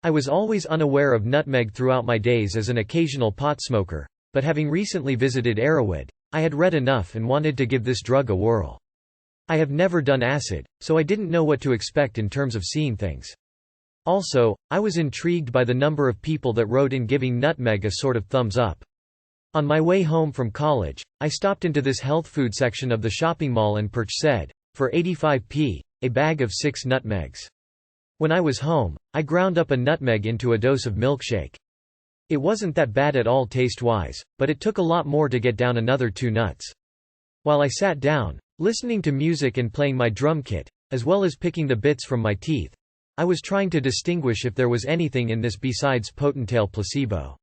I was always unaware of nutmeg throughout my days as an occasional pot smoker, but having recently visited Erowid, I had read enough and wanted to give this drug a whirl. I have never done acid, so I didn't know what to expect in terms of seeing things. Also, I was intrigued by the number of people that wrote in giving nutmeg a sort of thumbs up. On my way home from college, I stopped into this health food section of the shopping mall and said, for 85p, a bag of 6 nutmegs. When I was home, I ground up a nutmeg into a dose of milkshake. It wasn't that bad at all taste-wise, but it took a lot more to get down another 2 nuts. While I sat down, listening to music and playing my drum kit, as well as picking the bits from my teeth, I was trying to distinguish if there was anything in this besides potential placebo.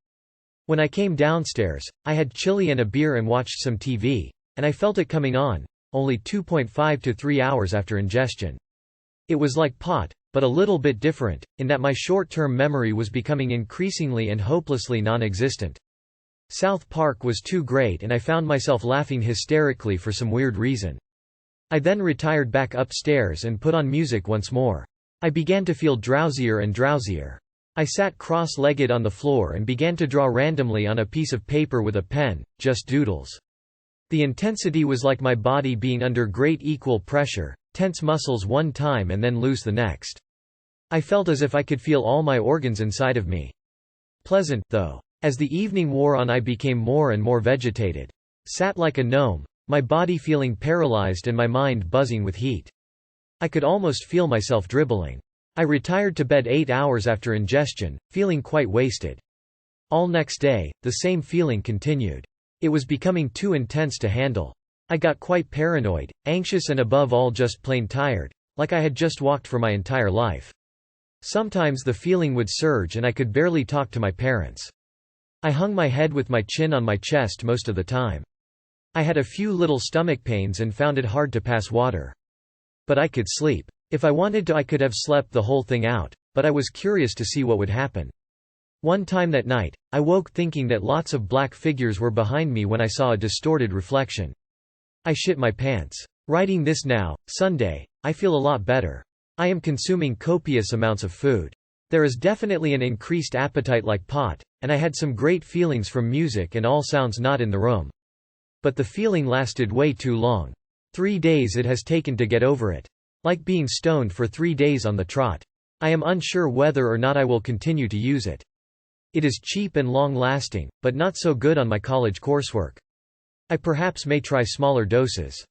When I came downstairs, I had chili and a beer and watched some TV, and I felt it coming on, only 2.5 to 3 hours after ingestion. It was like pot, but a little bit different, in that my short-term memory was becoming increasingly and hopelessly non-existent. South Park was too great and I found myself laughing hysterically for some weird reason. I then retired back upstairs and put on music once more. I began to feel drowsier and drowsier. I sat cross-legged on the floor and began to draw randomly on a piece of paper with a pen, just doodles. The intensity was like my body being under great equal pressure, tense muscles one time and then loose the next. I felt as if I could feel all my organs inside of me. Pleasant, though. As the evening wore on I became more and more vegetated. Sat like a gnome, my body feeling paralyzed and my mind buzzing with heat. I could almost feel myself dribbling. I retired to bed 8 hours after ingestion, feeling quite wasted. All next day, the same feeling continued. It was becoming too intense to handle. I got quite paranoid, anxious and above all just plain tired, like I had just walked for my entire life. Sometimes the feeling would surge and I could barely talk to my parents. I hung my head with my chin on my chest most of the time. I had a few little stomach pains and found it hard to pass water. But I could sleep. If I wanted to I could have slept the whole thing out, but I was curious to see what would happen. One time that night, I woke thinking that lots of black figures were behind me when I saw a distorted reflection. I shit my pants. Writing this now, Sunday, I feel a lot better. I am consuming copious amounts of food. There is definitely an increased appetite like pot, and I had some great feelings from music and all sounds not in the room. But the feeling lasted way too long. 3 days it has taken to get over it. Like being stoned for 3 days on the trot. I am unsure whether or not I will continue to use it. It is cheap and long-lasting, but not so good on my college coursework. I perhaps may try smaller doses.